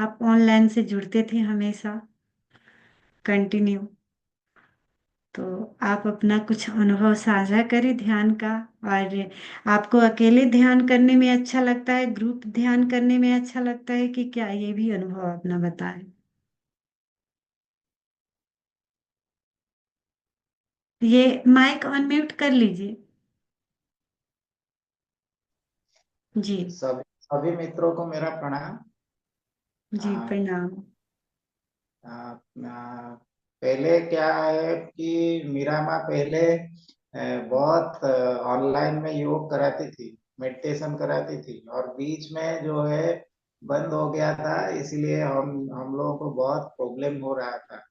आप ऑनलाइन से जुड़ते थे हमेशा कंटिन्यू। तो आप अपना कुछ अनुभव साझा करें ध्यान का। और आपको अकेले ध्यान करने में अच्छा लगता है, ग्रुप ध्यान करने में अच्छा लगता है कि क्या, ये भी अनुभव अपना बताएं। ये माइक अनम्यूट कर लीजिए। जी। सभी सभी मित्रों को मेरा प्रणाम। जी आ, प्रणाम। पहले क्या है कि मीरा माँ पहले बहुत ऑनलाइन में योग कराती थी, मेडिटेशन कराती थी, और बीच में जो है बंद हो गया था, इसलिए हम लोगों को बहुत प्रॉब्लम हो रहा था।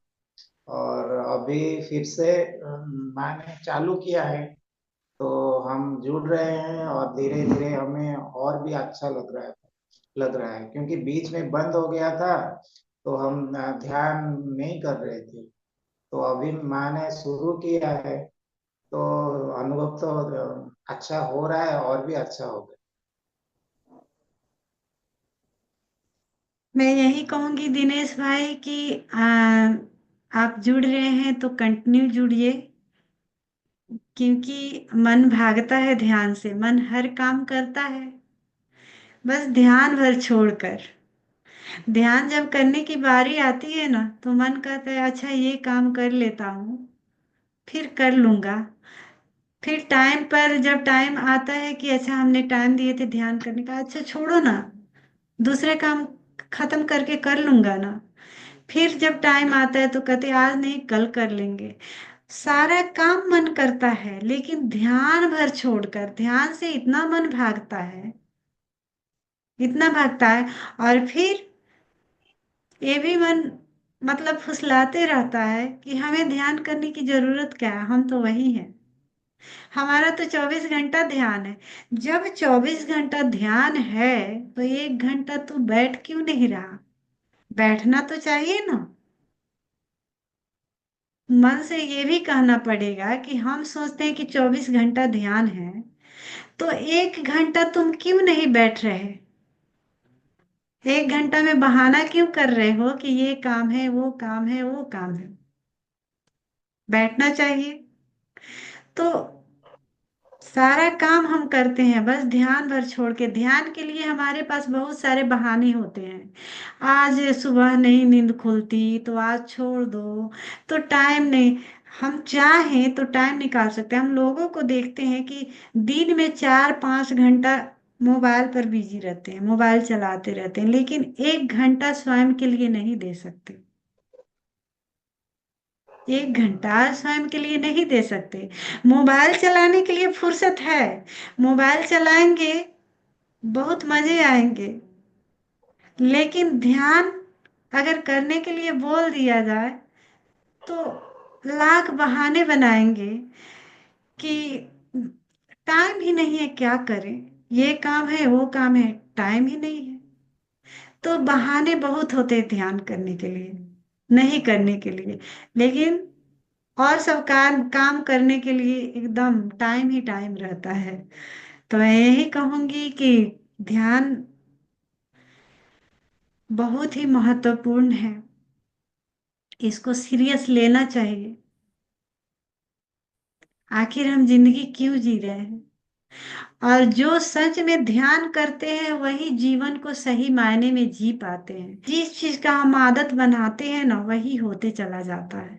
और अभी फिर से माँ ने चालू किया है, तो हम जुड़ रहे हैं और धीरे धीरे हमें और भी अच्छा लग रहा है क्योंकि बीच में बंद हो गया था, तो हम ध्यान नहीं कर रहे थे। तो अभी माँ ने शुरू किया है, तो अनुभव तो अच्छा हो रहा है और भी अच्छा होगा। मैं यही कहूंगी दिनेश भाई कि आप जुड़ रहे हैं तो कंटिन्यू जुड़िए। क्योंकि मन भागता है ध्यान से, मन हर काम करता है बस ध्यान भर छोड़कर। ध्यान जब करने की बारी आती है ना, तो मन कहता है अच्छा ये काम कर लेता हूँ, फिर कर लूंगा। फिर टाइम पर जब टाइम आता है कि अच्छा हमने टाइम दिए थे ध्यान करने का, अच्छा छोड़ो ना, दूसरे काम खत्म करके कर लूंगा ना। फिर जब टाइम आता है तो कहते आज नहीं कल कर लेंगे। सारा काम मन करता है लेकिन ध्यान भर छोड़कर, ध्यान से इतना मन भागता है, इतना भागता है। और फिर ये भी मन मतलब फुसलाते रहता है कि हमें ध्यान करने की जरूरत क्या है, हम तो वही हैं। हमारा तो 24 घंटा ध्यान है। जब 24 घंटा ध्यान है तो 1 घंटा तू बैठ क्यों नहीं रहा? बैठना तो चाहिए ना। मन से ये भी कहना पड़ेगा कि हम सोचते हैं कि 24 घंटा ध्यान है, तो 1 घंटा तुम क्यों नहीं बैठ रहे? 1 घंटा में बहाना क्यों कर रहे हो कि ये काम है, वो काम है, वो काम है? बैठना चाहिए। तो सारा काम हम करते हैं बस ध्यान भर छोड़ के। ध्यान के लिए हमारे पास बहुत सारे बहाने होते हैं। आज सुबह नहीं नींद खुलती तो आज छोड़ दो, तो टाइम नहीं। हम चाहें तो टाइम निकाल सकते हैं। हम लोगों को देखते हैं कि दिन में 4-5 घंटा मोबाइल पर बिजी रहते हैं, मोबाइल चलाते रहते हैं, लेकिन 1 घंटा स्वयं के लिए नहीं दे सकते। 1 घंटा स्वयं के लिए नहीं दे सकते। मोबाइल चलाने के लिए फुर्सत है, मोबाइल चलाएंगे, बहुत मजे आएंगे, लेकिन ध्यान अगर करने के लिए बोल दिया जाए तो लाख बहाने बनाएंगे कि टाइम ही नहीं है, क्या करें, ये काम है, वो काम है, टाइम ही नहीं है। तो बहाने बहुत होते हैं ध्यान करने के लिए, नहीं करने के लिए। लेकिन और सब काम काम करने के लिए एकदम टाइम ही टाइम रहता है। तो मैं यही कहूंगी कि ध्यान बहुत ही महत्वपूर्ण है, इसको सीरियस लेना चाहिए। आखिर हम जिंदगी क्यों जी रहे हैं? और जो सच में ध्यान करते हैं वही जीवन को सही मायने में जी पाते हैं। जिस चीज का हम आदत बनाते हैं ना, वही होते चला जाता है।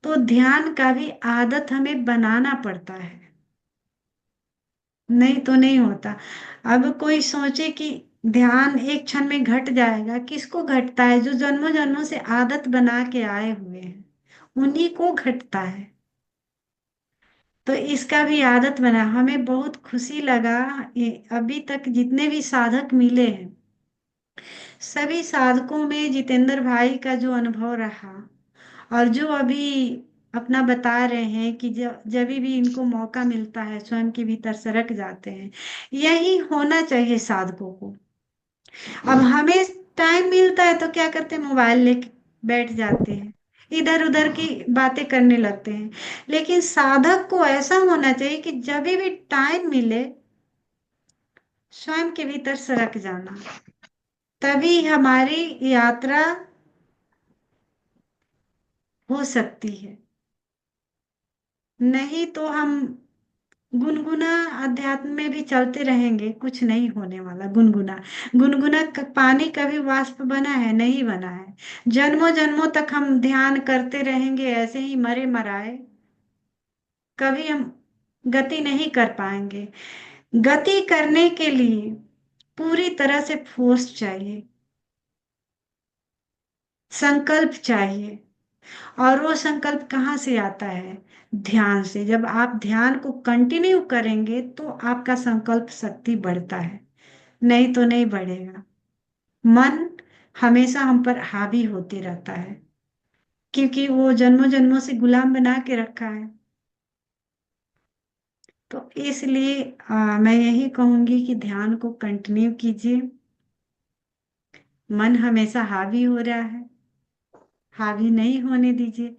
तो ध्यान का भी आदत हमें बनाना पड़ता है, नहीं तो नहीं होता। अब कोई सोचे कि ध्यान एक क्षण में घट जाएगा, किसको घटता है? जो जन्मों जन्मों से आदत बना के आए हुए हैं, उन्हीं को घटता है। तो इसका भी आदत बना। हमें बहुत खुशी लगा अभी तक जितने भी साधक मिले हैं, सभी साधकों में जितेंद्र भाई का जो अनुभव रहा, और जो अभी अपना बता रहे हैं कि जब जब भी इनको मौका मिलता है स्वयं के भीतर सरक जाते हैं। यही होना चाहिए साधकों को। अब हमें टाइम मिलता है तो क्या करते हैं, मोबाइल लेके बैठ जाते हैं, इधर उधर की बातें करने लगते हैं। लेकिन साधक को ऐसा होना चाहिए कि जब भी टाइम मिले स्वयं के भीतर सरक जाना। तभी हमारी यात्रा हो सकती है। नहीं तो हम गुनगुना अध्यात्म में भी चलते रहेंगे, कुछ नहीं होने वाला। गुनगुना गुनगुना पानी कभी वाष्प बना है? नहीं बना है। जन्मों जन्मों तक हम ध्यान करते रहेंगे ऐसे ही मरे मराए, कभी हम गति नहीं कर पाएंगे। गति करने के लिए पूरी तरह से फोर्स चाहिए, संकल्प चाहिए। और वो संकल्प कहाँ से आता है? ध्यान से। जब आप ध्यान को कंटिन्यू करेंगे तो आपका संकल्प शक्ति बढ़ता है, नहीं तो नहीं बढ़ेगा। मन हमेशा हम पर हावी होते रहता है, क्योंकि वो जन्मों जन्मों से गुलाम बना के रखा है। तो इसलिए मैं यही कहूंगी कि ध्यान को कंटिन्यू कीजिए। मन हमेशा हावी हो रहा है, हावी नहीं होने दीजिए।